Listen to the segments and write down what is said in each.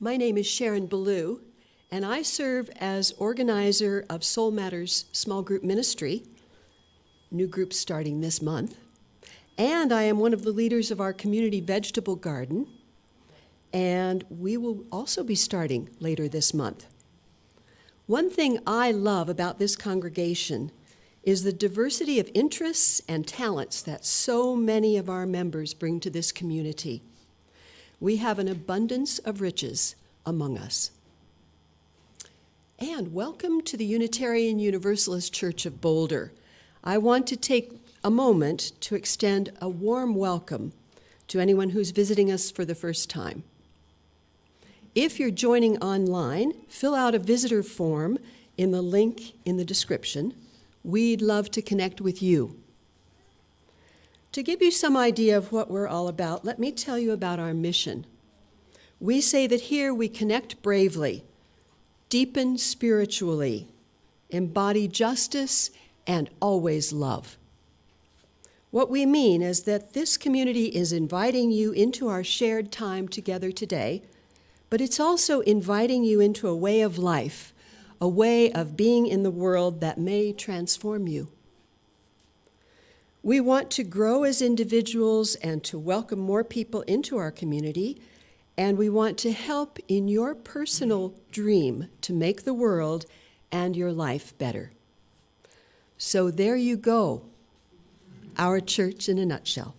My name is Sharon Ballou, and I serve as organizer of Soul Matters Small Group Ministry, new group starting this month, and I am one of the leaders of our community vegetable garden, and we will also be starting later this month. One thing I love about this congregation is the diversity of interests and talents that so many of our members bring to this community. We have an abundance of riches among us. And welcome to the Unitarian Universalist Church of Boulder. I want to take a moment to extend a warm welcome to anyone who's visiting us for the first time. If you're joining online, fill out a visitor form in the link in the description. We'd love to connect with you. To give you some idea of what we're all about, let me tell you about our mission. We say that here we connect bravely, deepen spiritually, embody justice, and always love. What we mean is that this community is inviting you into our shared time together today, but it's also inviting you into a way of life, a way of being in the world that may transform you. We want to grow as individuals and to welcome more people into our community, and we want to help in your personal dream to make the world and your life better. So there you go, our church in a nutshell.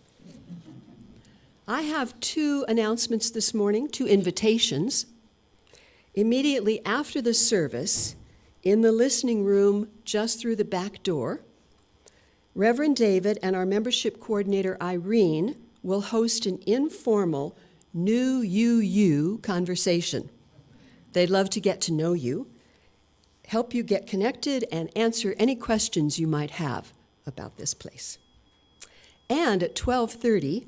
I have two announcements this morning, two invitations. Immediately after the service, in the listening room just through the back door, Reverend David and our membership coordinator, Irene, will host an informal New You conversation. They'd love to get to know you, help you get connected, and answer any questions you might have about this place. And at 12:30,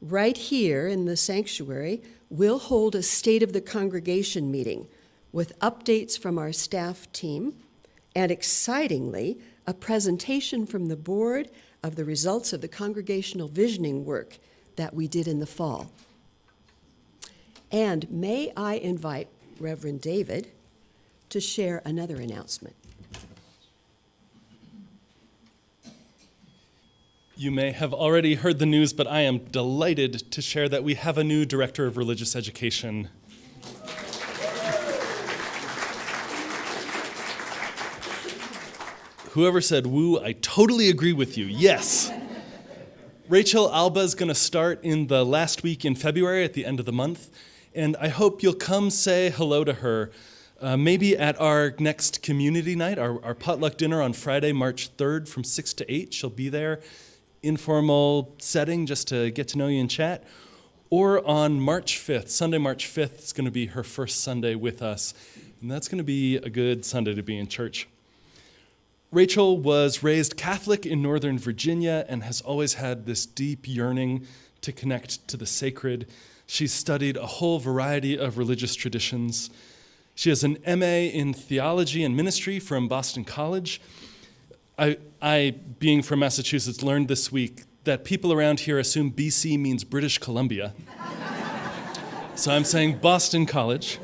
right here in the sanctuary, we'll hold a State of the Congregation meeting with updates from our staff team and, excitingly, a presentation from the board of the results of the congregational visioning work that we did in the fall. And may I invite Reverend David to share another announcement. You may have already heard the news, but I am delighted to share that we have a new Director of Religious Education. Whoever said woo, I totally agree with you. Yes. Rachel Alba is going to start in the last week in February at the end of the month, and I hope you'll come say hello to her, maybe at our next community night, our potluck dinner on Friday, March 3rd from 6 to 8. She'll be there, informal setting just to get to know you and chat. Or on March 5th, Sunday, March 5th, it's going to be her first Sunday with us, and that's going to be a good Sunday to be in church. Rachel was raised Catholic in Northern Virginia and has always had this deep yearning to connect to the sacred. She's studied a whole variety of religious traditions. She has an MA in theology and ministry from Boston College. I, being from Massachusetts, learned this week that people around here assume BC means British Columbia. So I'm saying Boston College.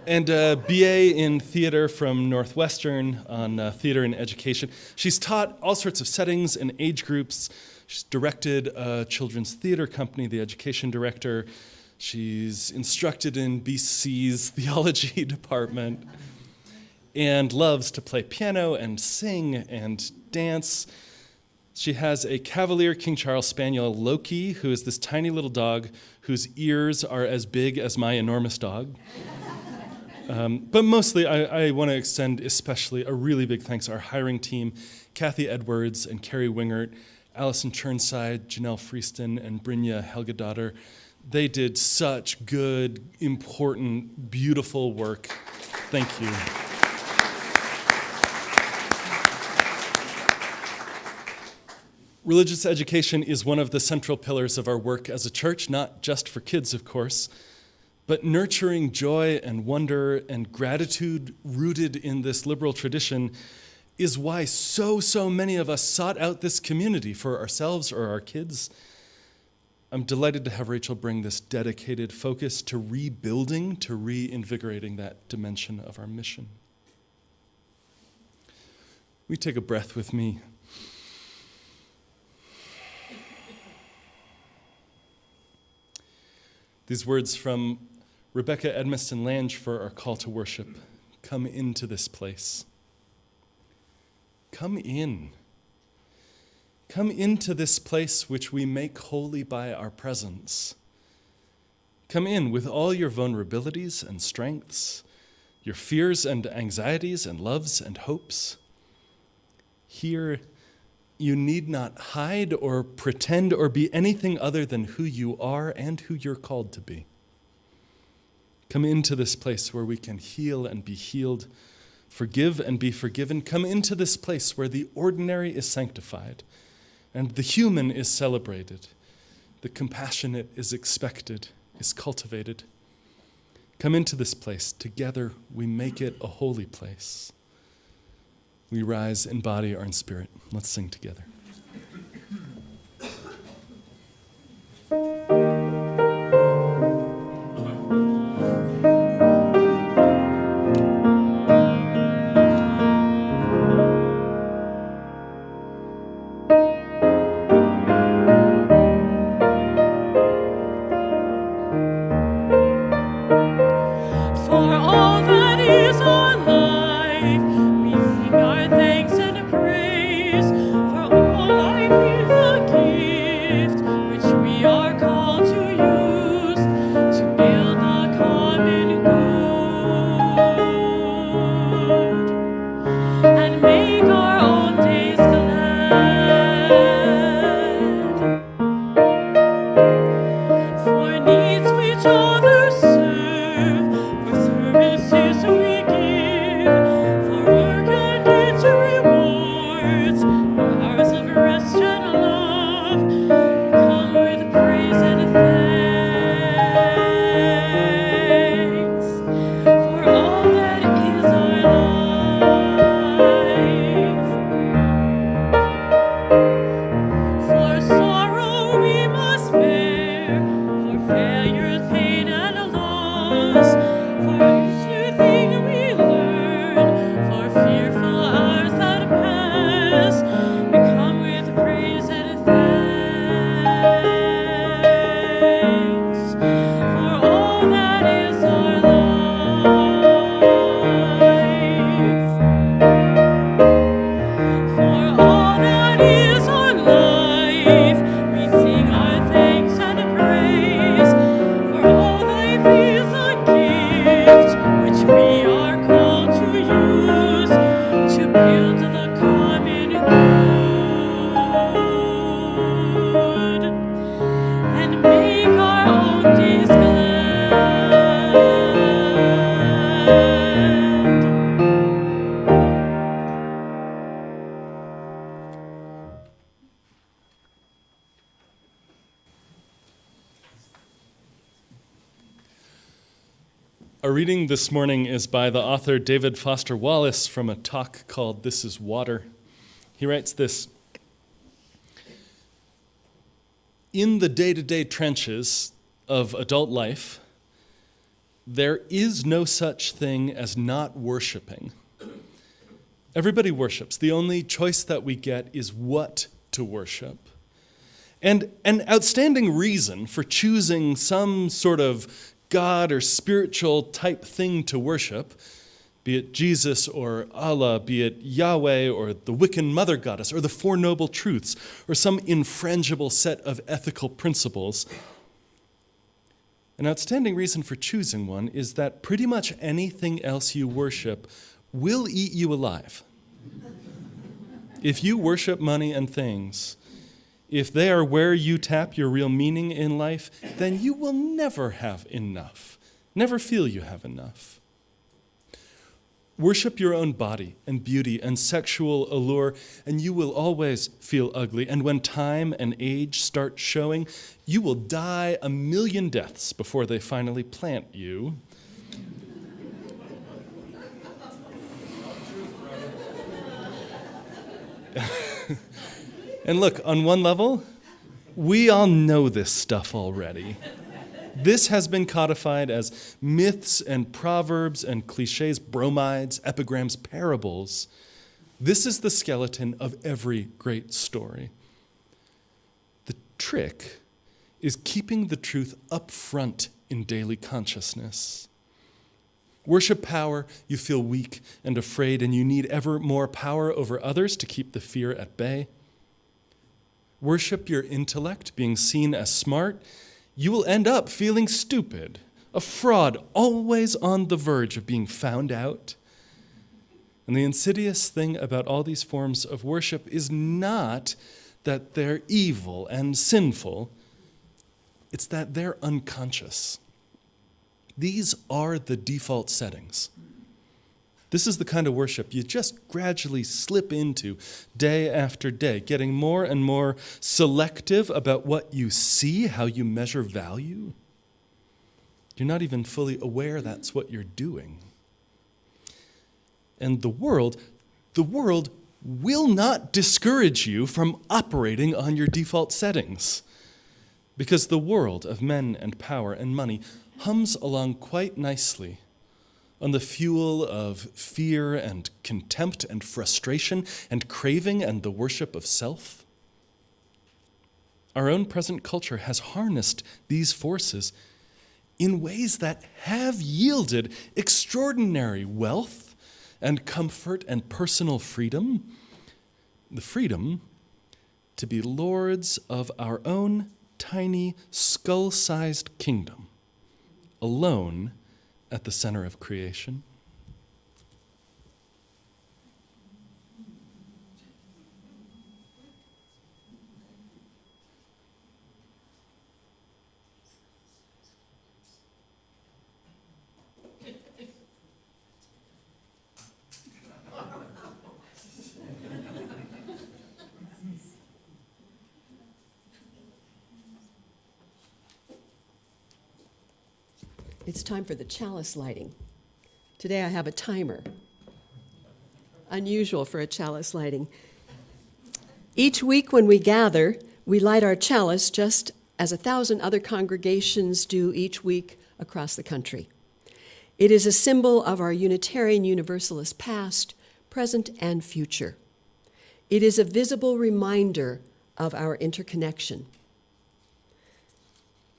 And a BA in theater from Northwestern on theater and education. She's taught all sorts of settings and age groups. She's directed a children's theater company, the education director. She's instructed in BC's theology department and loves to play piano and sing and dance. She has a Cavalier King Charles Spaniel, Loki, who is this tiny little dog whose ears are as big as my enormous dog. But mostly, I want to extend especially a really big thanks to our hiring team, Kathy Edwards and Carrie Wingert, Allison Churnside, Janelle Freeston, and Brynja Helgadottir. They did such good, important, beautiful work. Thank you. Religious education is one of the central pillars of our work as a church, not just for kids, of course, but nurturing joy and wonder and gratitude rooted in this liberal tradition is why so many of us sought out this community for ourselves or our kids. I'm delighted to have Rachel bring this dedicated focus to rebuilding, to reinvigorating that dimension of our mission. We take a breath with me. These words from Rebecca Edmiston Lange for our call to worship. Come into this place. Come in. Come into this place which we make holy by our presence. Come in with all your vulnerabilities and strengths, your fears and anxieties and loves and hopes. Here, you need not hide or pretend or be anything other than who you are and who you're called to be. Come into this place where we can heal and be healed, forgive and be forgiven. Come into this place where the ordinary is sanctified and the human is celebrated, the compassionate is expected, is cultivated. Come into this place. Together we make it a holy place. We rise in body or in spirit. Let's sing together. Our reading this morning is by the author David Foster Wallace from a talk called This is Water. He writes this: in the day-to-day trenches of adult life, there is no such thing as not worshiping. Everybody worships. The only choice that we get is what to worship. And an outstanding reason for choosing some sort of God or spiritual type thing to worship, be it Jesus or Allah, be it Yahweh or the Wiccan mother goddess or the Four Noble Truths or some infrangible set of ethical principles, an outstanding reason for choosing one is that pretty much anything else you worship will eat you alive. If you worship money and things, if they are where you tap your real meaning in life, then you will never have enough, never feel you have enough. Worship your own body and beauty and sexual allure, and you will always feel ugly. And when time and age start showing, you will die 1,000,000 deaths before they finally plant you. And look, on one level, We all know this stuff already. This has been codified as myths and proverbs and cliches, bromides, epigrams, parables. This is the skeleton of every great story. The trick is keeping the truth up front in daily consciousness. Worship power, you feel weak and afraid, and you need ever more power over others to keep the fear at bay. Worship your intellect, being seen as smart. You will end up feeling stupid, a fraud, always on the verge of being found out. And the insidious thing about all these forms of worship is not that they're evil and sinful, it's that they're unconscious. These are the default settings. This is the kind of worship you just gradually slip into day after day, getting more and more selective about what you see, how you measure value. You're not even fully aware that's what you're doing. And the world will not discourage you from operating on your default settings, because the world of men and power and money hums along quite nicely on the fuel of fear and contempt and frustration and craving and the worship of self. Our own present culture has harnessed these forces in ways that have yielded extraordinary wealth and comfort and personal freedom, the freedom to be lords of our own tiny, skull-sized kingdom, alone at the center of creation. It's time for the chalice lighting. Today I have a timer. Unusual for a chalice lighting. Each week when we gather, we light our chalice just as 1,000 other congregations do each week across the country. It is a symbol of our Unitarian Universalist past, present, and future. It is a visible reminder of our interconnection.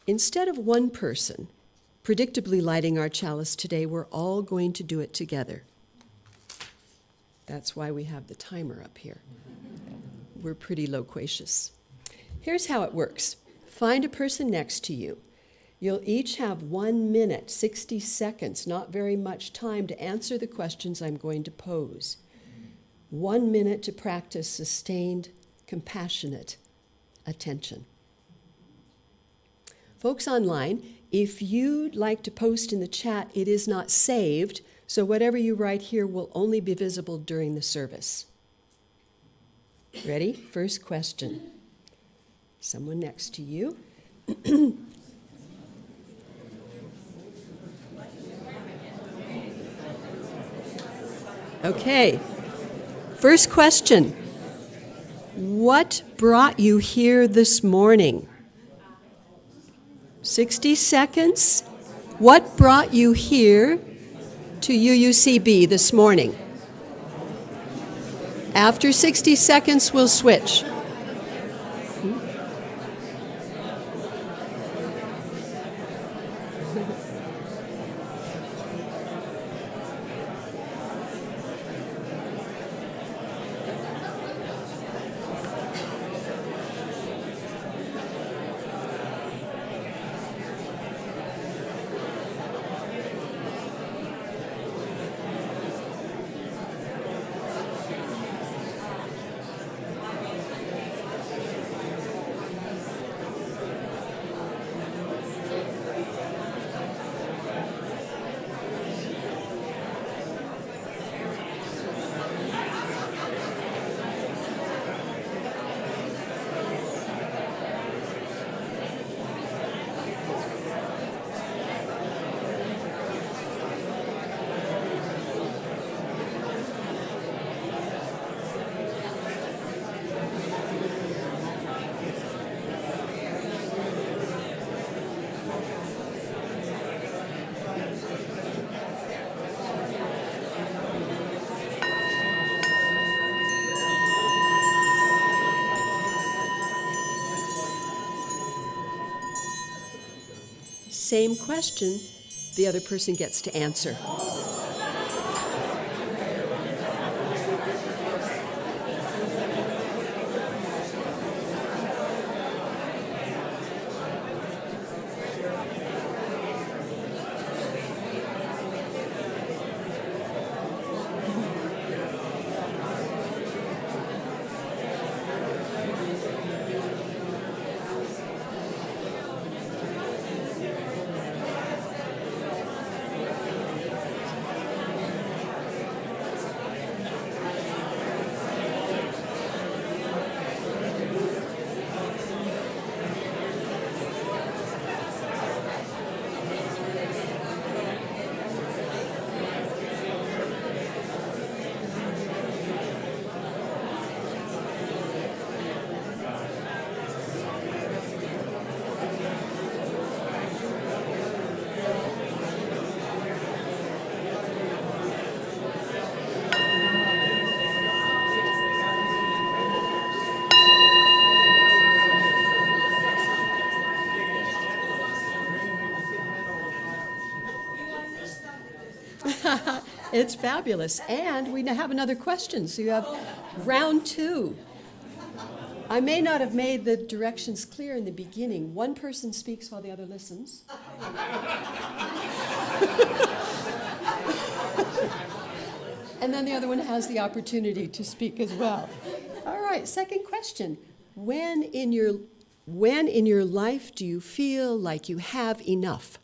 Instead of one person predictably lighting our chalice today, we're all going to do it together. That's why we have the timer up here. We're pretty loquacious. Here's how it works. Find a person next to you. You'll each have 1 minute, 60 seconds, not very much time to answer the questions I'm going to pose. 1 minute to practice sustained, compassionate attention. Folks online, if you'd like to post in the chat, it is not saved, so whatever you write here will only be visible during the service. Ready? First question. Someone next to you. Okay. First question. What brought you here this morning? 60 seconds. What brought you here to UUCB this morning? After 60 seconds, we'll switch. same question, the other person gets to answer. It's fabulous. And we have another question, so you have round 2. I may not have made the directions clear in the beginning. One person speaks while the other listens. And then the other one has the opportunity to speak as well. All right, second question. When in your life do you feel like you have enough?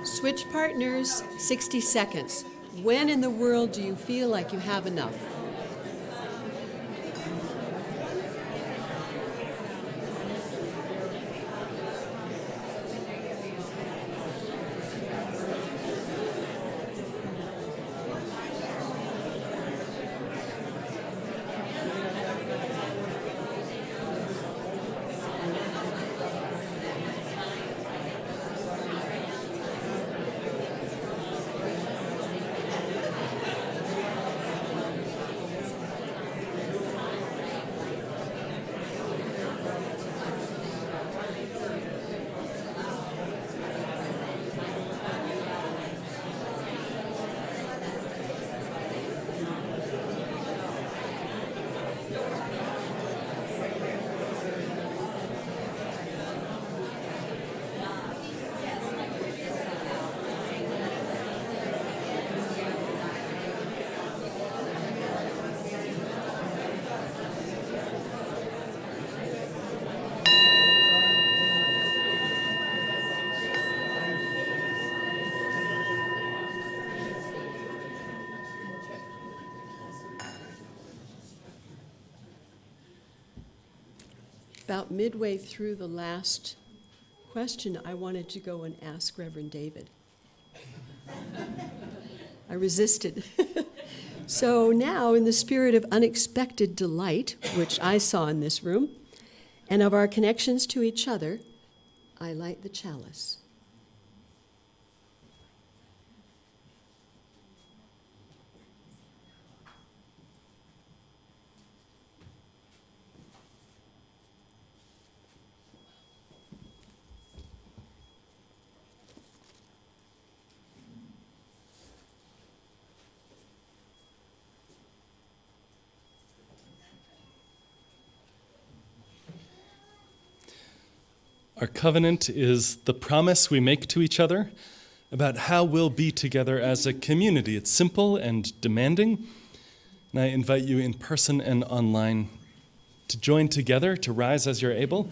Switch partners, 60 seconds. When in the world do you feel like you have enough? About midway through the last question, I wanted to go and ask Reverend David. I resisted. So now, in the spirit of unexpected delight, which I saw in this room, and of our connections to each other, I light the chalice. Our covenant is the promise we make to each other about how we'll be together as a community. It's simple and demanding, and I invite you in person and online to join together, to rise as you're able,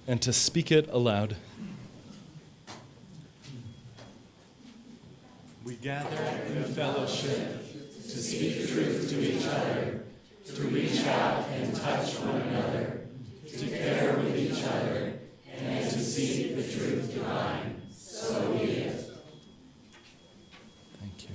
and to speak it aloud. We gather in fellowship to speak truth to each other, to reach out and touch one another, to care with each other, and to seek the truth divine. So be it. Thank you.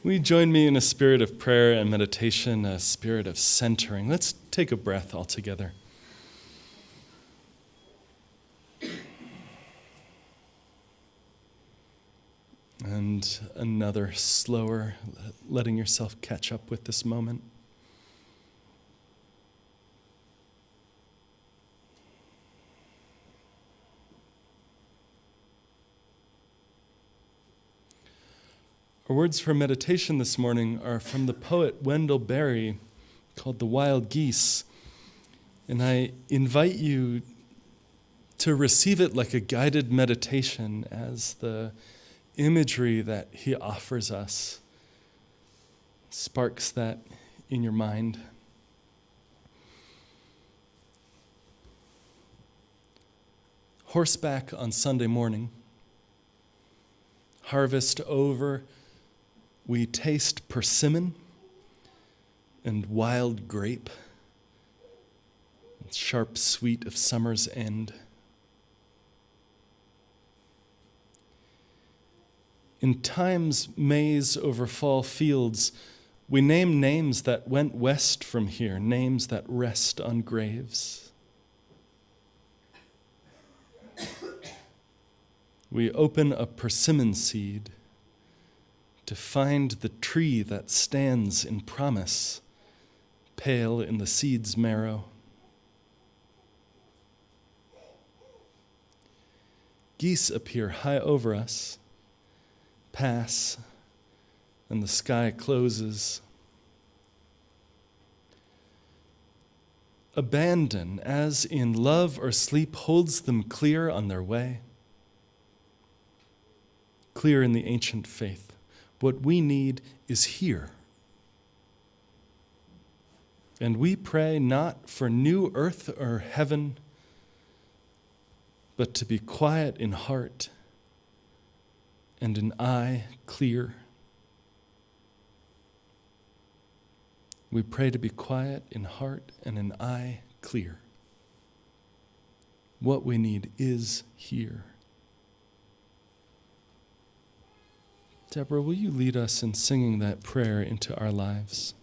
Will you join me in a spirit of prayer and meditation, a spirit of centering? Let's take a breath all together. And another slower, letting yourself catch up with this moment. Our words for meditation this morning are from the poet Wendell Berry, called The Wild Geese. And I invite you to receive it like a guided meditation as the imagery that he offers us sparks that in your mind. Horseback on Sunday morning, harvest over, we taste persimmon and wild grape, and sharp sweet of summer's end. In time's maze over fall fields, we name names that went west from here, names that rest on graves. We open a persimmon seed to find the tree that stands in promise, pale in the seed's marrow. Geese appear high over us, pass, and the sky closes. Abandon, as in love or sleep, holds them clear on their way. Clear in the ancient faith. What we need is here. And we pray not for new earth or heaven, but to be quiet in heart and an eye clear. We pray to be quiet in heart and an eye clear. What we need is here. Deborah, will you lead us in singing that prayer into our lives?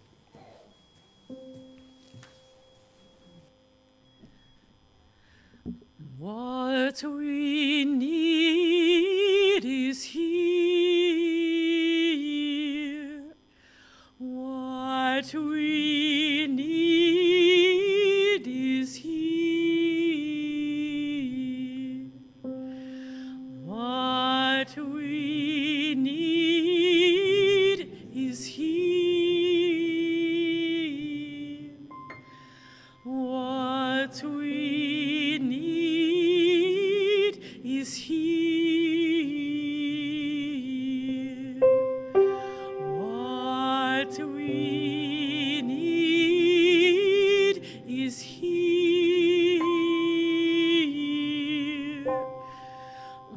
What we need is here. What we need is here. What we need is here. What we need is here. What we need is here.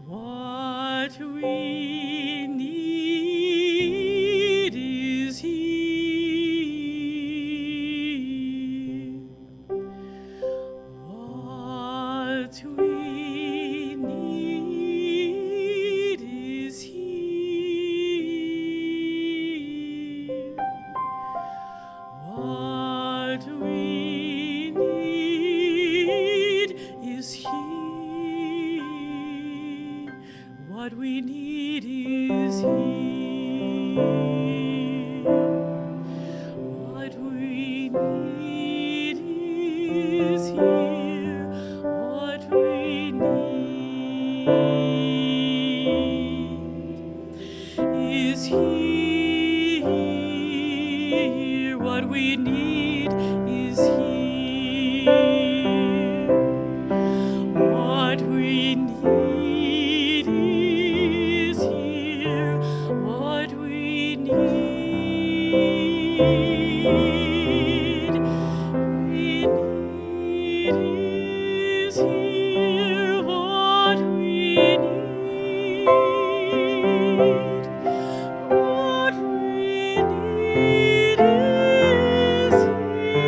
What we need is here. What we need is here. What we need is here. What we need is here. What we need is here. What we here what we need. What we need is here.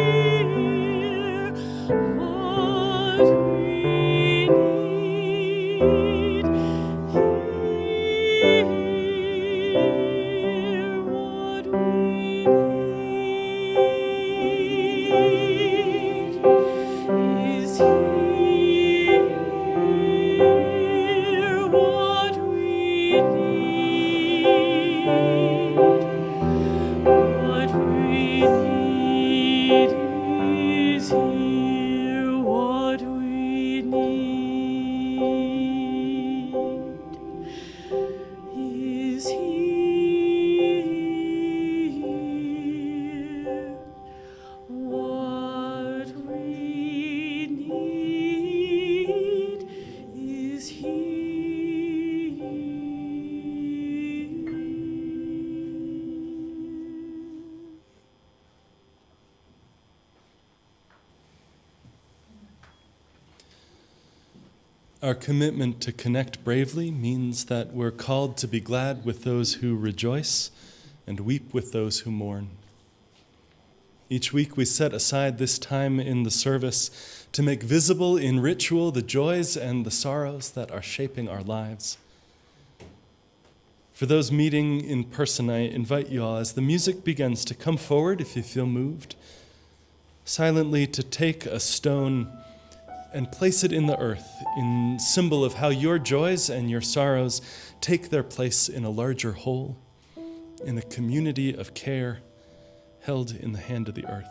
What we need here. What we need is here. What we need. What we need is here. What we need is here. What we need is here. Our commitment to connect bravely means that we're called to be glad with those who rejoice and weep with those who mourn. Each week we set aside this time in the service to make visible in ritual the joys and the sorrows that are shaping our lives. For those meeting in person, I invite you all, as the music begins, to come forward if you feel moved, silently to take a stone and place it in the earth in symbol of how your joys and your sorrows take their place in a larger whole, in a community of care held in the hand of the earth.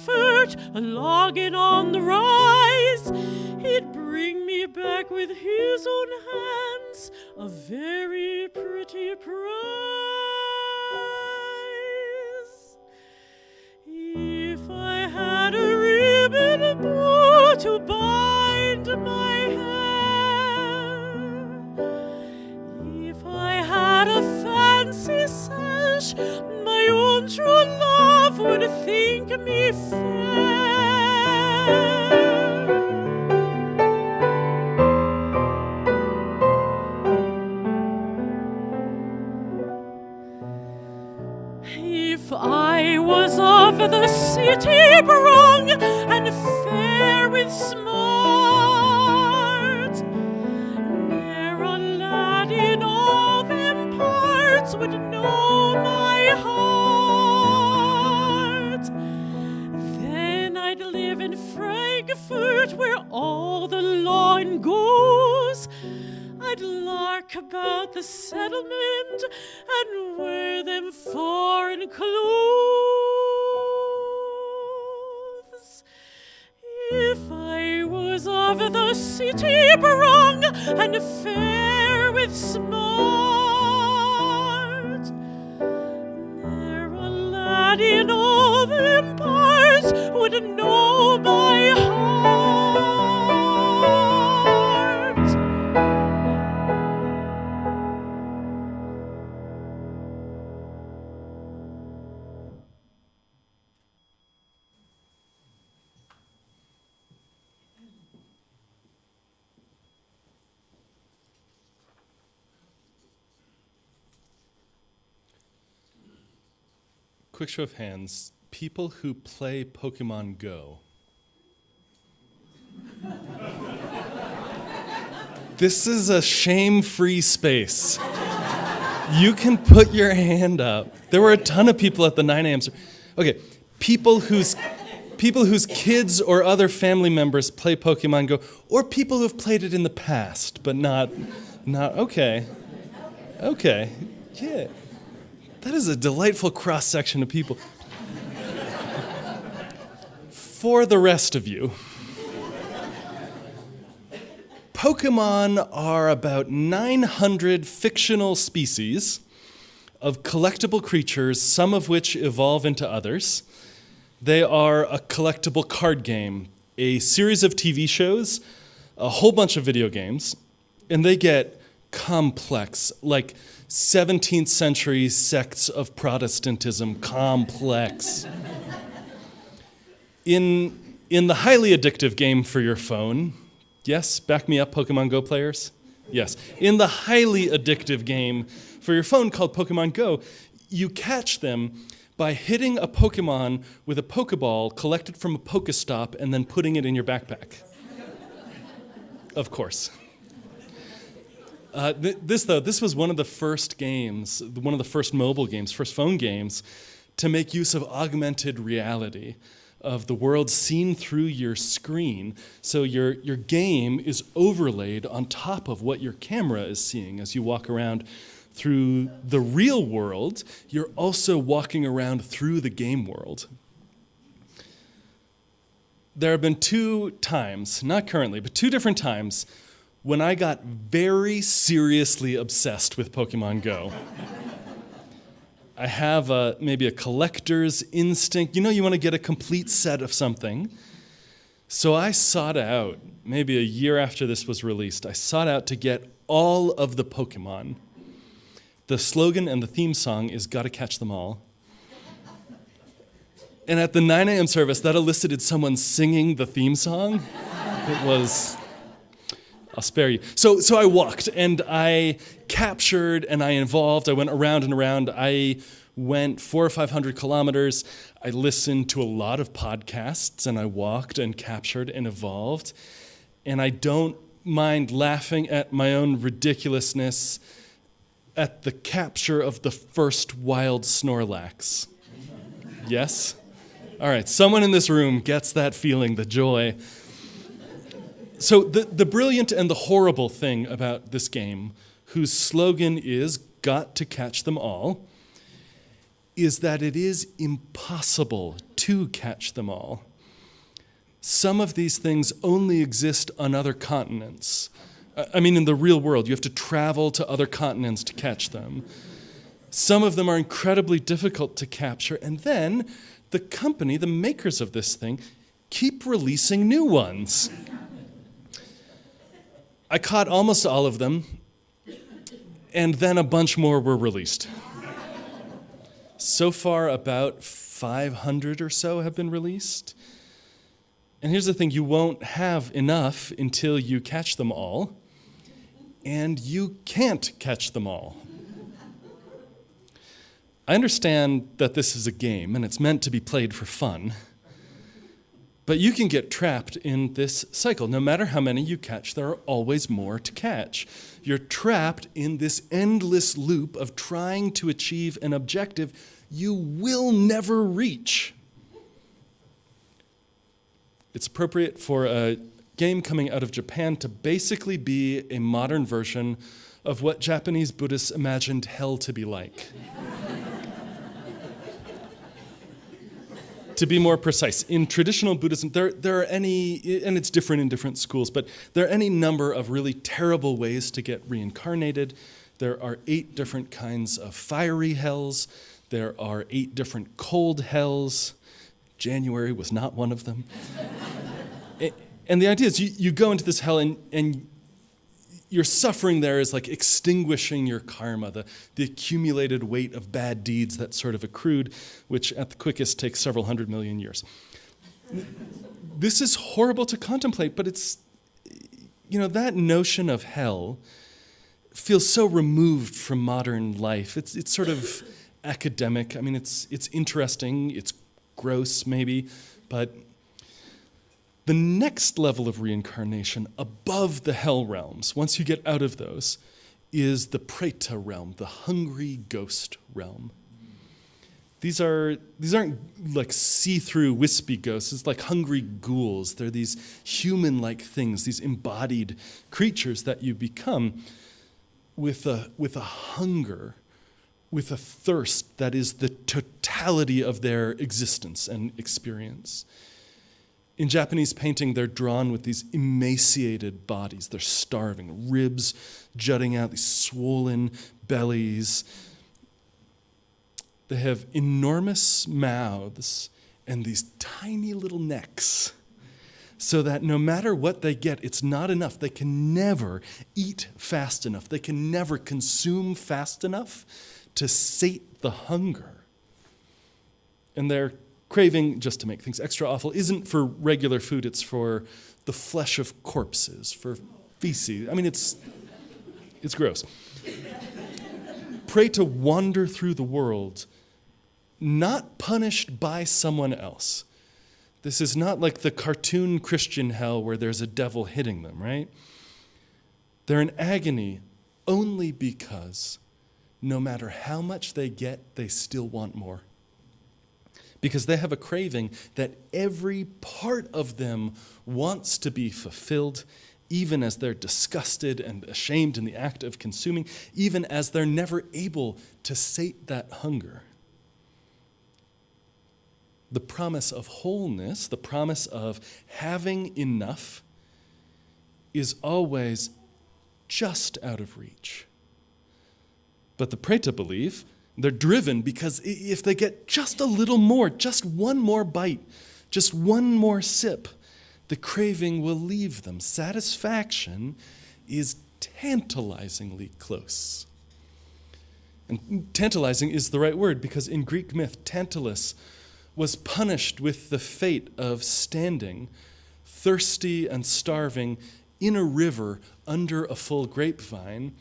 Frankfurt, logging on the rise. He'd bring me back with his own hands a very pretty prize. If I had a ribbon bow to bind my hair, if I had a fancy sash, my own true love would think me fair. If I was of the city brung and fair with smart, ne'er a lad in all them parts would know my heart. Then I'd live in Frankfurt where all the line goes. I'd lark about the settlement and wear them foreign clothes. If I was of the city brung and fair with smart, ne'er a lad in all them parts would know my heart. Quick show of hands. People who play Pokemon Go. This is a shame-free space. You can put your hand up. There were a ton of people at the 9 a.m. Okay, people whose kids or other family members play Pokemon Go, or people who've played it in the past, but not okay. Okay, yeah. That is a delightful cross-section of people. For the rest of you, Pokemon are about 900 fictional species of collectible creatures, some of which evolve into others. They are a collectible card game, a series of TV shows, a whole bunch of video games, and they get complex, like 17th century sects of Protestantism complex. In the highly addictive game for your phone, yes, back me up, Pokemon Go players? Yes. In the highly addictive game for your phone called Pokemon Go, you catch them by hitting a Pokemon with a Pokeball collected from a Pokestop and then putting it in your backpack. Of course. This was one of the first games, one of the first mobile games, first phone games, to make use of augmented reality, of the world seen through your screen. So your game is overlaid on top of what your camera is seeing as you walk around through the real world. You're also walking around through the game world. There have been 2 times, not currently, but 2 different times when I got very seriously obsessed with Pokemon Go. I have maybe a collector's instinct. You know, you want to get a complete set of something. So I sought out, maybe a year after this was released, I sought out to get all of the Pokemon. The slogan and the theme song is "Gotta catch them all." And at the 9 a.m. service, that elicited someone singing the theme song. It was... I'll spare you. So I walked, and I captured, and I involved. I went around and around. I went 400 or 500 kilometers. I listened to a lot of podcasts, and I walked and captured and evolved. And I don't mind laughing at my own ridiculousness at the capture of the first wild Snorlax. Yes? All right, someone in this room gets that feeling, the joy. So the brilliant and the horrible thing about this game, whose slogan is "Got to catch them all," is that it is impossible to catch them all. Some of these things only exist on other continents. In the real world, you have to travel to other continents to catch them. Some of them are incredibly difficult to capture, and then the company, the makers of this thing, keep releasing new ones. I caught almost all of them, and then a bunch more were released. So far, about 500 or so have been released. And here's the thing, you won't have enough until you catch them all, and you can't catch them all. I understand that this is a game, and it's meant to be played for fun, but you can get trapped in this cycle. No matter how many you catch, there are always more to catch. You're trapped in this endless loop of trying to achieve an objective you will never reach. It's appropriate for a game coming out of Japan to basically be a modern version of what Japanese Buddhists imagined hell to be like. To be more precise, in traditional Buddhism, there are any, and it's different in different schools, but there are any number of really terrible ways to get reincarnated. There are 8 different kinds of fiery hells. There are 8 different cold hells. January was not one of them. And the idea is you go into this hell and your suffering there is like extinguishing your karma, the accumulated weight of bad deeds that sort of accrued, which at the quickest takes several hundred million years. This is horrible to contemplate, but it's, that notion of hell feels so removed from modern life. It's sort of academic. It's interesting, it's gross maybe, but the next level of reincarnation above the hell realms, once you get out of those, is the preta realm, the hungry ghost realm. These aren't like see-through wispy ghosts. It's like hungry ghouls. They're these human-like things, these embodied creatures that you become with a hunger, with a thirst that is the totality of their existence and experience. In Japanese painting, they're drawn with these emaciated bodies. They're starving, ribs jutting out, these swollen bellies. They have enormous mouths and these tiny little necks, so that no matter what they get, it's not enough. They can never eat fast enough. They can never consume fast enough to sate the hunger. And their craving, just to make things extra awful, isn't for regular food, it's for the flesh of corpses, for feces. It's gross. Pray to wander through the world, not punished by someone else. This is not like the cartoon Christian hell where there's a devil hitting them, right? They're in agony only because no matter how much they get, they still want more. Because they have a craving that every part of them wants to be fulfilled, even as they're disgusted and ashamed in the act of consuming, even as they're never able to sate that hunger. The promise of wholeness, the promise of having enough, is always just out of reach. But the preta believe they're driven because if they get just a little more, just one more bite, just one more sip, the craving will leave them. Satisfaction is tantalizingly close. And tantalizing is the right word because in Greek myth, Tantalus was punished with the fate of standing, thirsty and starving, in a river under a full grapevine.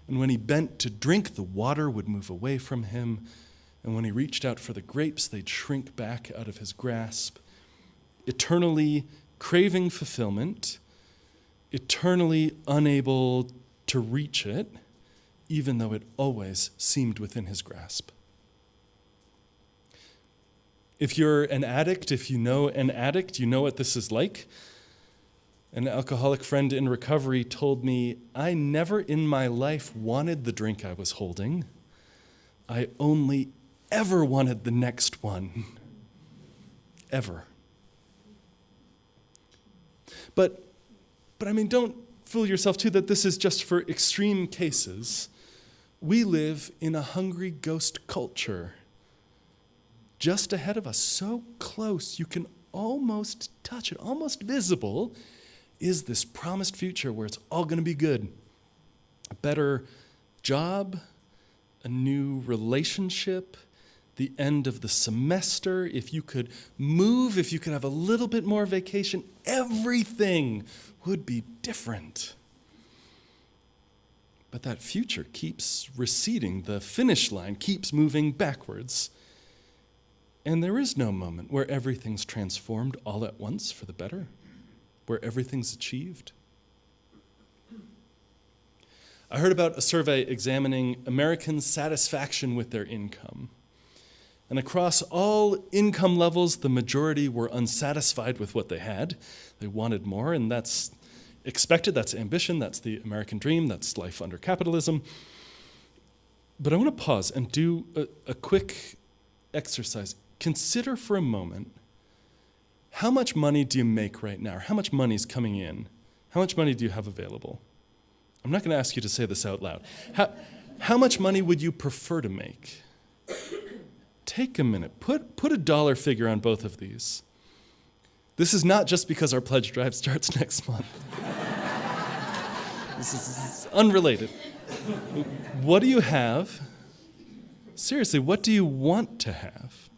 And when he bent to drink, the water would move away from him. And when he reached out for the grapes, they'd shrink back out of his grasp. Eternally craving fulfillment, eternally unable to reach it, even though it always seemed within his grasp. If you're an addict, if you know an addict, you know what this is like. An alcoholic friend in recovery told me, I never in my life wanted the drink I was holding. I only ever wanted the next one. Ever. But I mean, don't fool yourself too that this is just for extreme cases. We live in a hungry ghost culture. Just ahead of us, so close you can almost touch it, almost visible, is this promised future where it's all going to be good. A better job, a new relationship, the end of the semester, if you could move, if you could have a little bit more vacation, everything would be different. But that future keeps receding. The finish line keeps moving backwards. And there is no moment where everything's transformed all at once for the better, where everything's achieved. I heard about a survey examining Americans' satisfaction with their income. And across all income levels, the majority were unsatisfied with what they had. They wanted more, and that's expected. That's ambition. That's the American dream. That's life under capitalism. But I want to pause and do a quick exercise. Consider for a moment, how much money do you make right now? Or how much money is coming in? How much money do you have available? I'm not going to ask you to say this out loud. How much money would you prefer to make? Take a minute. Put a dollar figure on both of these. This is not just because our pledge drive starts next month. This is unrelated. What do you have? Seriously, what do you want to have?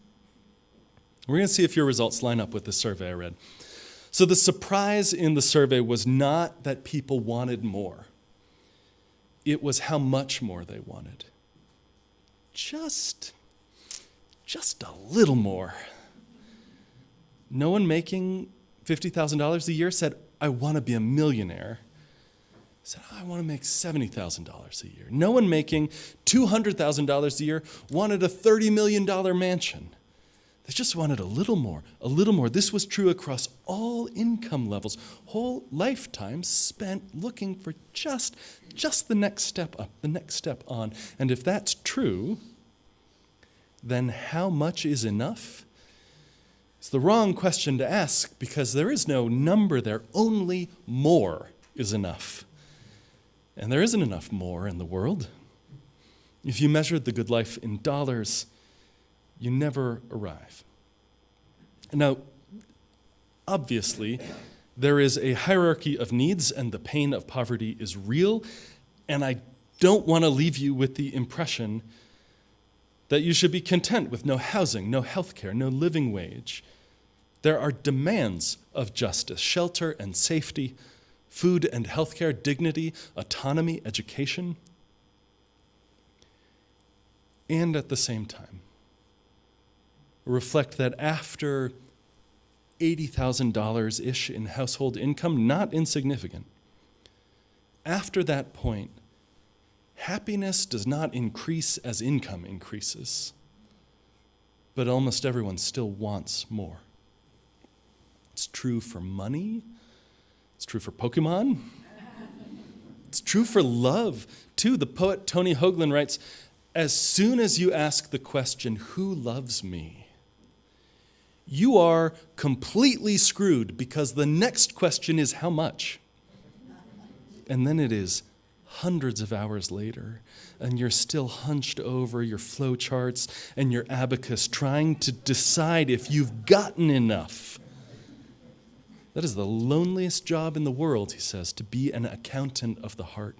We're going to see if your results line up with the survey I read. So the surprise in the survey was not that people wanted more. It was how much more they wanted. Just a little more. No one making $50,000 a year said, I want to be a millionaire. Said, I want to make $70,000 a year. No one making $200,000 a year wanted a $30 million mansion. They just wanted a little more, a little more. This was true across all income levels, whole lifetimes spent looking for just the next step up, the next step on. And if that's true, then how much is enough? It's the wrong question to ask because there is no number there. Only more is enough. And there isn't enough more in the world. If you measured the good life in dollars, you never arrive. Now, obviously, there is a hierarchy of needs and the pain of poverty is real, and I don't want to leave you with the impression that you should be content with no housing, no health care, no living wage. There are demands of justice, shelter and safety, food and health care, dignity, autonomy, education. And at the same time, reflect that after $80,000-ish in household income, not insignificant, after that point, happiness does not increase as income increases, but almost everyone still wants more. It's true for money. It's true for Pokemon. It's true for love, too. The poet Tony Hoagland writes, as soon as you ask the question, who loves me? You are completely screwed because the next question is how much? And then it is hundreds of hours later, and you're still hunched over your flow charts and your abacus trying to decide if you've gotten enough. That is the loneliest job in the world, he says, to be an accountant of the heart.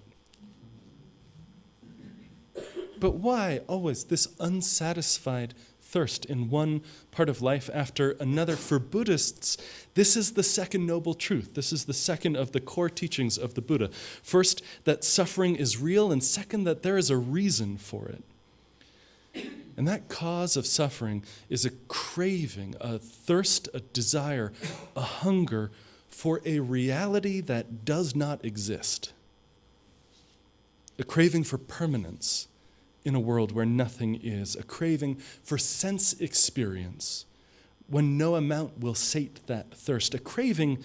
But why always this unsatisfied thirst in one part of life after another? For Buddhists, this is the second noble truth. This is the second of the core teachings of the Buddha. First, that suffering is real, and second, that there is a reason for it. And that cause of suffering is a craving, a thirst, a desire, a hunger for a reality that does not exist. A craving for permanence in a world where nothing is. A craving for sense experience when no amount will sate that thirst. A craving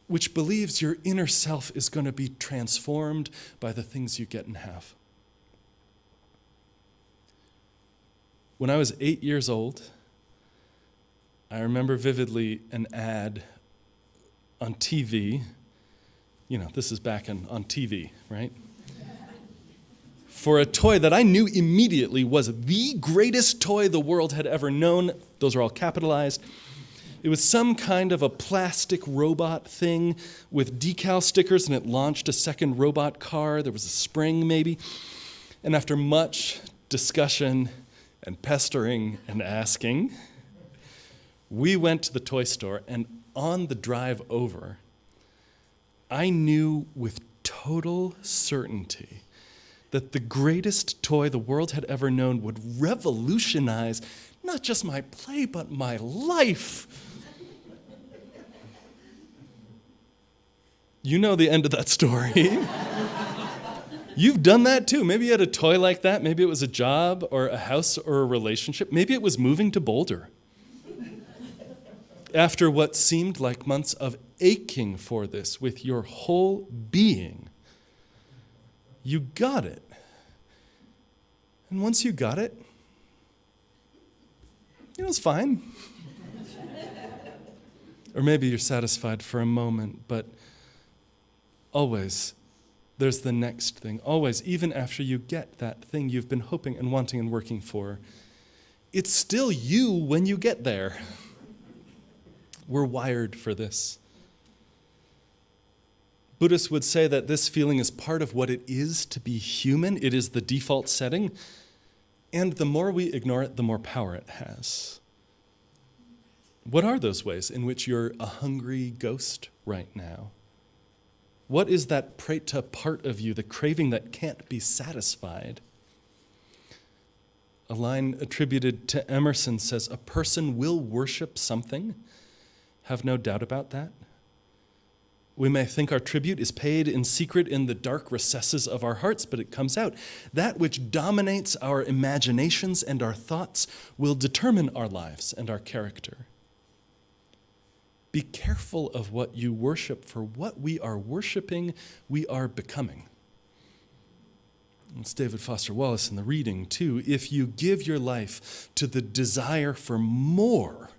which believes your inner self is going to be transformed by the things you get and have. When I was 8 years old, I remember vividly an ad on TV. You know, this is back on TV, right? For a toy that I knew immediately was the greatest toy the world had ever known. Those are all capitalized. It was some kind of a plastic robot thing with decal stickers, and it launched a second robot car. There was a spring, maybe. And after much discussion and pestering and asking, we went to the toy store, and on the drive over, I knew with total certainty that the greatest toy the world had ever known would revolutionize not just my play, but my life. You know the end of that story. You've done that too. Maybe you had a toy like that. Maybe it was a job or a house or a relationship. Maybe it was moving to Boulder. After what seemed like months of aching for this with your whole being, you got it. And once you got it, it was fine. Or maybe you're satisfied for a moment, but always there's the next thing. Always, even after you get that thing you've been hoping and wanting and working for, it's still you when you get there. We're wired for this. Buddhists would say that this feeling is part of what it is to be human. It is the default setting. And the more we ignore it, the more power it has. What are those ways in which you're a hungry ghost right now? What is that preta part of you, the craving that can't be satisfied? A line attributed to Emerson says, "A person will worship something. Have no doubt about that. We may think our tribute is paid in secret in the dark recesses of our hearts, but it comes out. That which dominates our imaginations and our thoughts will determine our lives and our character." Be careful of what you worship, for what we are worshiping, we are becoming. It's David Foster Wallace in the reading, too. If you give your life to the desire for more,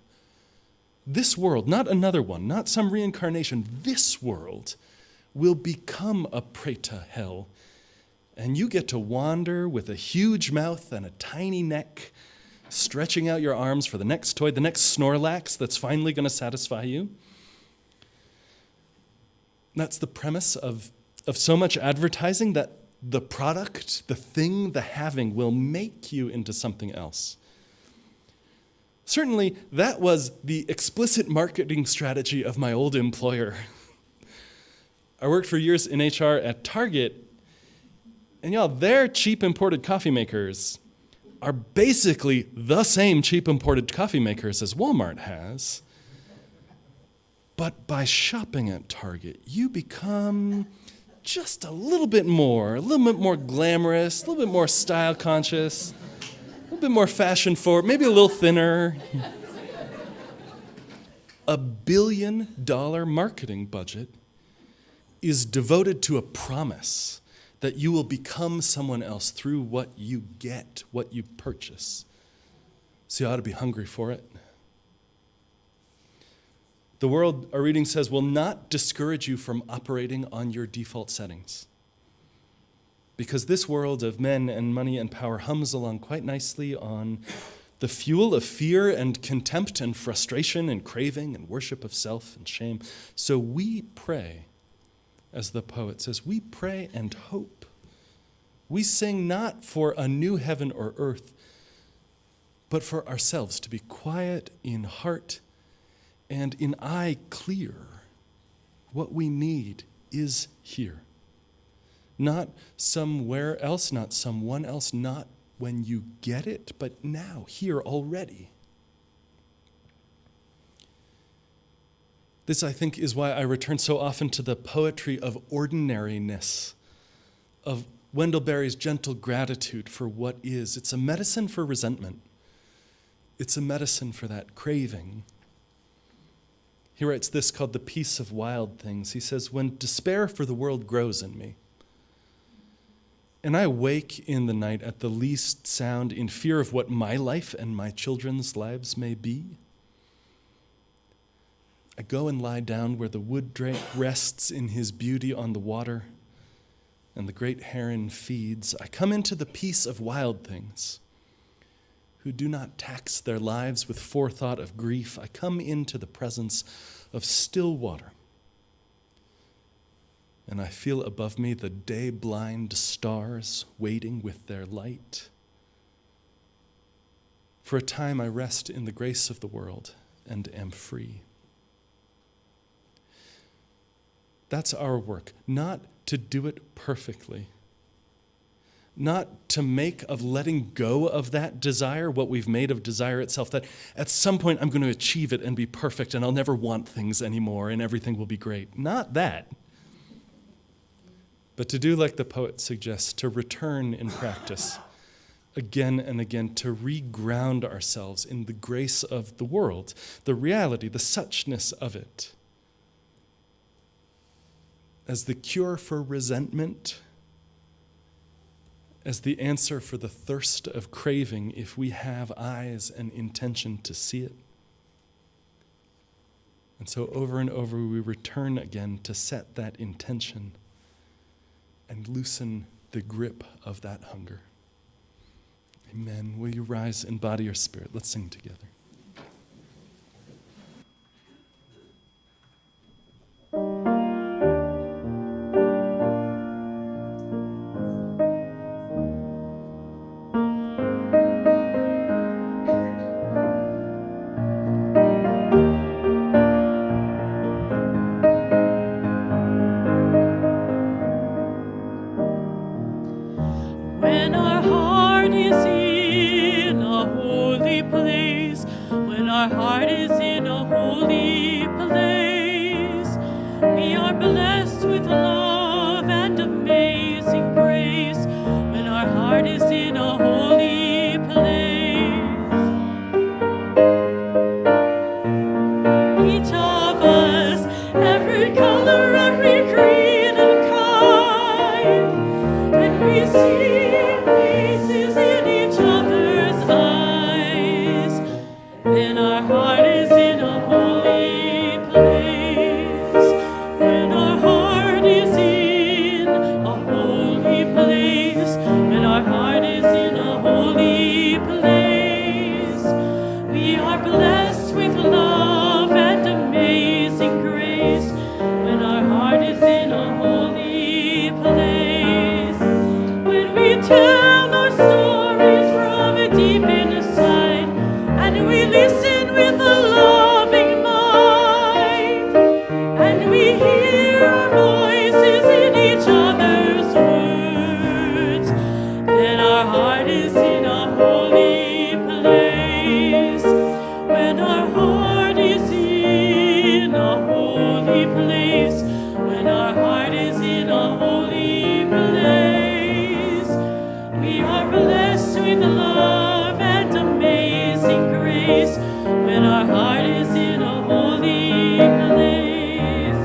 this world, not another one, not some reincarnation, this world will become a preta hell. And you get to wander with a huge mouth and a tiny neck, stretching out your arms for the next toy, the next Snorlax that's finally going to satisfy you. That's the premise of so much advertising, that the product, the thing, the having will make you into something else. Certainly, that was the explicit marketing strategy of my old employer. I worked for years in HR at Target, and y'all, their cheap imported coffee makers are basically the same cheap imported coffee makers as Walmart has. But by shopping at Target, you become just a little bit more glamorous, a little bit more style conscious, a little bit more fashion forward, maybe a little thinner. $1 billion marketing budget is devoted to a promise that you will become someone else through what you get, what you purchase. So you ought to be hungry for it. The world, our reading says, will not discourage you from operating on your default settings. Because this world of men and money and power hums along quite nicely on the fuel of fear and contempt and frustration and craving and worship of self and shame. So we pray, as the poet says, we pray and hope. We sing not for a new heaven or earth, but for ourselves to be quiet in heart and in eye clear. What we need is here. Not somewhere else, not someone else, not when you get it, but now, here already. This, I think, is why I return so often to the poetry of ordinariness, of Wendell Berry's gentle gratitude for what is. It's a medicine for resentment. It's a medicine for that craving. He writes this called The Peace of Wild Things. He says, "When despair for the world grows in me, And I wake in the night at the least sound in fear of what my life and my children's lives may be. I go and lie down where the wood drake rests in his beauty on the water and the great heron feeds. I come into the peace of wild things who do not tax their lives with forethought of grief. I come into the presence of still water. And I feel above me the day-blind stars waiting with their light. For a time I rest in the grace of the world and am free. That's our work, not to do it perfectly, not to make of letting go of that desire what we've made of desire itself, that at some point I'm going to achieve it and be perfect and I'll never want things anymore and everything will be great. Not that. But to do like the poet suggests, to return in practice again and again, to reground ourselves in the grace of the world, the reality, the suchness of it. As the cure for resentment, as the answer for the thirst of craving if we have eyes and intention to see it. And so over and over we return again to set that intention and loosen the grip of that hunger. Amen. Will you rise in body or spirit? Let's sing together. When our heart is in a holy place, when our heart is in a holy place, we are blessed with love and amazing grace. When our heart is in a holy place, each of us, every color, every creed and kind, and we see faces in each other's eyes. Then our heart is in a holy place. When our heart is in a holy place. When our heart is in a holy place. We are blessed with love and amazing grace. When our heart is in a holy place. When we tell our stories from a deep inside, and we listen with a loving mind, and we hear our voices in each other's words, then our heart is in a holy place. When our heart is in a holy place. When our heart is in a holy place. We are blessed with love and amazing grace. When our heart is in a holy place.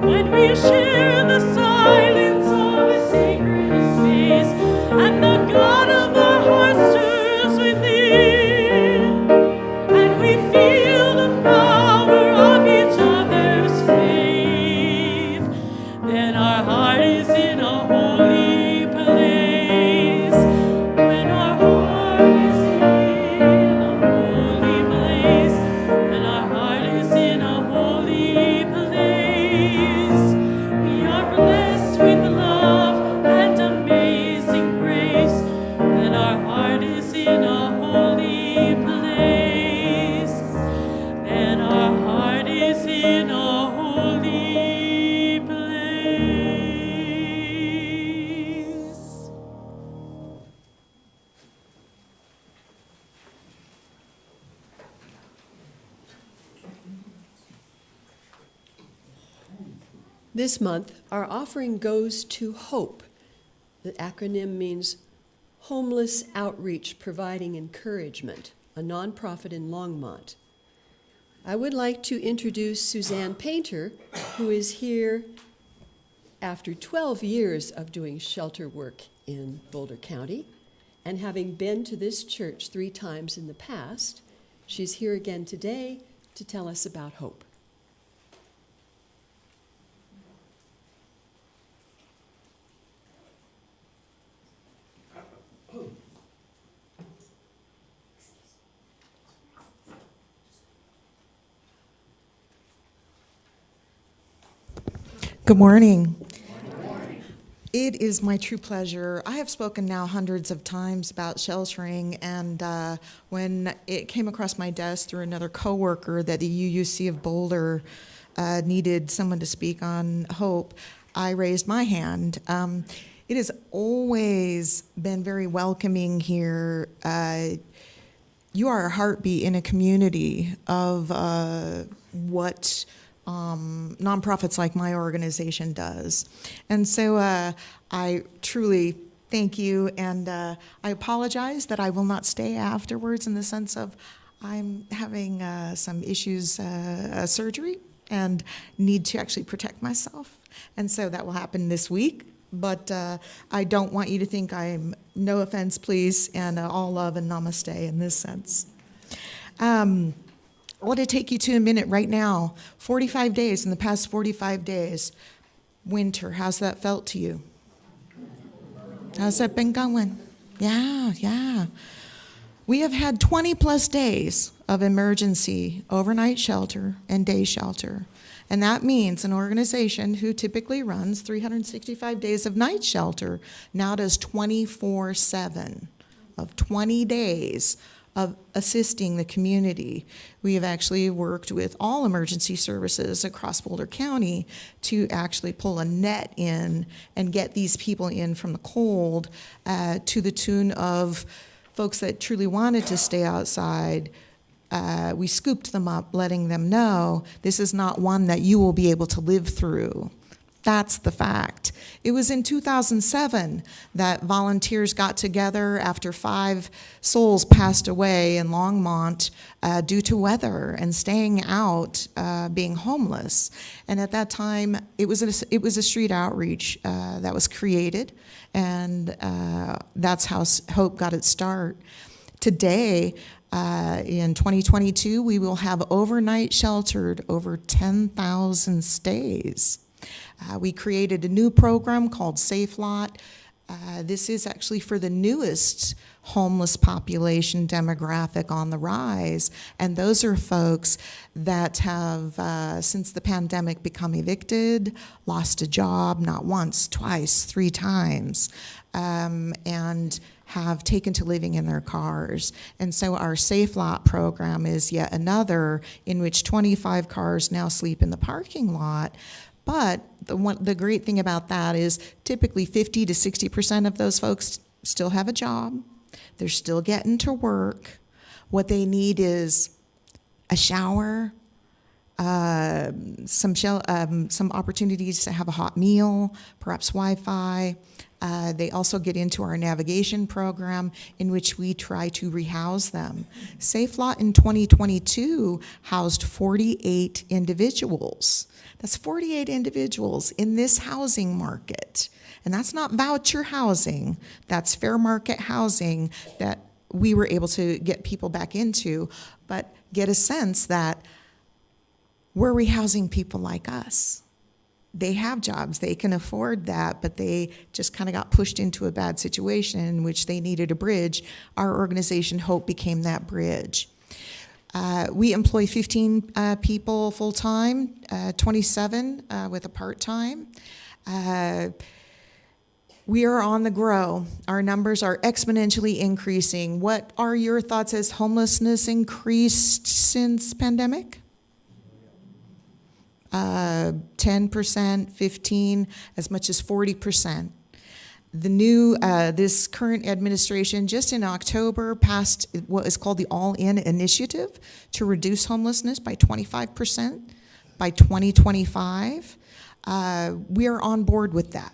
When we share the silence of a sacred space, and the God of our hearts stirs within, and we feel the power of each other's faith, then our heart is in a holy place. When our heart is in a holy place. When our heart is in a holy place. We are blessed with love and amazing grace. When our heart is in a holy place. Then our heart is in a holy place. This month, our offering goes to HOPE. The acronym means Homeless Outreach Providing Encouragement, a nonprofit in Longmont. I would like to introduce Suzanne Painter, who is here after 12 years of doing shelter work in Boulder County. And having been to this church 3 times in the past, she's here again today to tell us about hope. Good morning. It is my true pleasure. I have spoken now hundreds of times about sheltering, and when it came across my desk through another coworker that the UUC of Boulder needed someone to speak on hope, I raised my hand. It has always been very welcoming here. You are a heartbeat in a community of what nonprofits like my organization does. And so I truly thank you, and I apologize that I will not stay afterwards in the sense of I'm having some issues, surgery, and need to actually protect myself. And so that will happen this week. But I don't want you to think I'm, no offense, please, and all love and namaste in this sense. I want to take you to a minute right now. 45 days, in the past 45 days, winter, how's that felt to you? How's that been going? Yeah. We have had 20 plus days of emergency overnight shelter and day shelter. And that means an organization who typically runs 365 days of night shelter now does 24/7 of 20 days of assisting the community. We have actually worked with all emergency services across Boulder County to actually pull a net in and get these people in from the cold, to the tune of folks that truly wanted to stay outside. We scooped them up, letting them know this is not one that you will be able to live through. That's the fact. It was in 2007 that volunteers got together after 5 souls passed away in Longmont due to weather and staying out, being homeless. And at that time, it was a street outreach that was created, and that's how Hope got its start. Today, in 2022, we will have overnight sheltered over 10,000 stays. We created a new program called Safe Lot. This is actually for the newest homeless population demographic on the rise, and those are folks that have, since the pandemic, become evicted, lost a job, not once, twice, 3 times, and have taken to living in their cars. And so our Safe Lot program is yet another in which 25 cars now sleep in the parking lot. But the great thing about that is typically 50 to 60% of those folks still have a job. They're still getting to work. What they need is a shower, some opportunities to have a hot meal, perhaps Wi-Fi. They also get into our navigation program in which we try to rehouse them. Safe Lot in 2022 housed 48 individuals. That's 48 individuals in this housing market. And that's not voucher housing. That's fair market housing that we were able to get people back into, but get a sense that we're rehousing people like us. They have jobs, they can afford that, but they just kind of got pushed into a bad situation in which they needed a bridge. Our organization, Hope, became that bridge. We employ 15 people full-time, 27 with a part-time. We are on the grow. Our numbers are exponentially increasing. What are your thoughts? Has homelessness increased since pandemic? 10%, 15%, as much as 40%. The new, this current administration just in October passed what is called the All-In Initiative to reduce homelessness by 25% by 2025. We are on board with that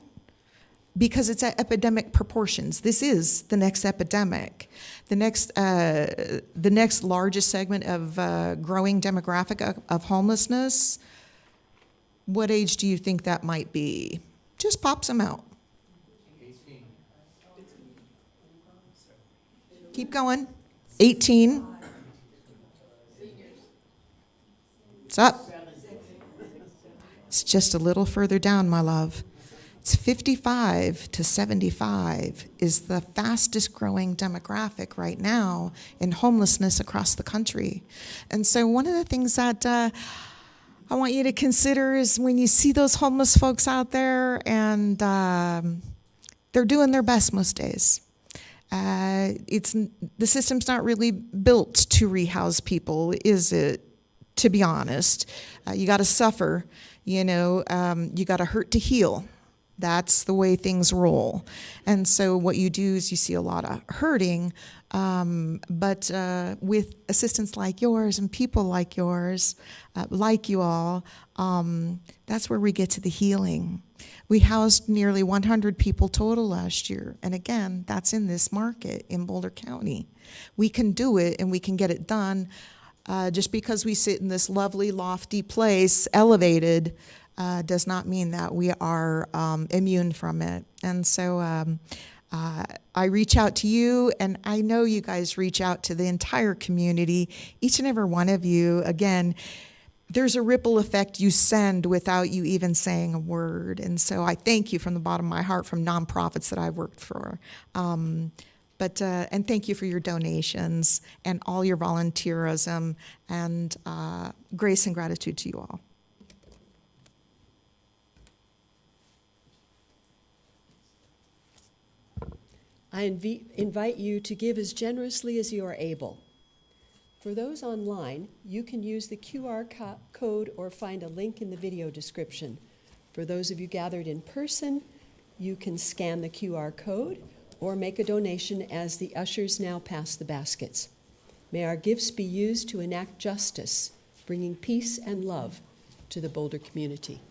because it's at epidemic proportions. This is the next epidemic. The next largest segment of growing demographic of homelessness, what age do you think that might be? Just pop some out. Keep going. 18. It's up. It's just a little further down, my love. It's 55 to 75 is the fastest growing demographic right now in homelessness across the country. And so one of the things that I want you to consider is when you see those homeless folks out there and they're doing their best most days. The system's not really built to rehouse people, is it? To be honest, you got to suffer, you got to hurt to heal. That's the way things roll. And so what you do is you see a lot of hurting, but with assistance like yours and people like yours, like you all, that's where we get to the healing. We housed nearly 100 people total last year. And again, that's in this market in Boulder County. We can do it and we can get it done. Just because we sit in this lovely, lofty place, elevated, does not mean that we are immune from it. And so I reach out to you, and I know you guys reach out to the entire community, each and every one of you. Again, there's a ripple effect you send without you even saying a word. And so I thank you from the bottom of my heart from nonprofits that I've worked for. And thank you for your donations and all your volunteerism, and grace and gratitude to you all. I invite you to give as generously as you are able. For those online, you can use the QR code or find a link in the video description. For those of you gathered in person, you can scan the QR code or make a donation as the ushers now pass the baskets. May our gifts be used to enact justice, bringing peace and love to the Boulder community.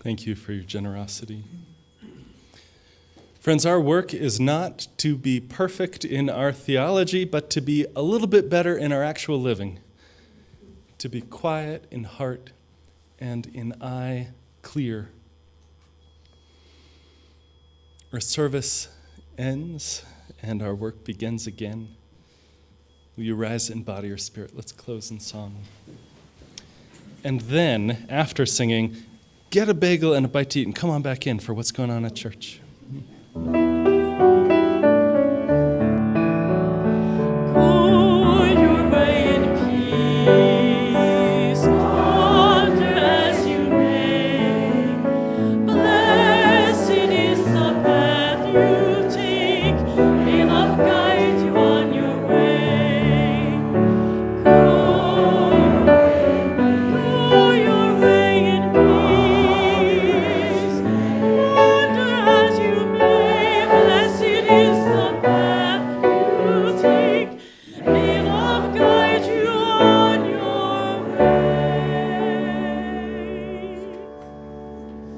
Thank you for your generosity. Friends, our work is not to be perfect in our theology, but to be a little bit better in our actual living, to be quiet in heart and in eye clear. Our service ends and our work begins again. Will you rise in body or spirit? Let's close in song. And then, after singing, get a bagel and a bite to eat and come on back in for what's going on at church.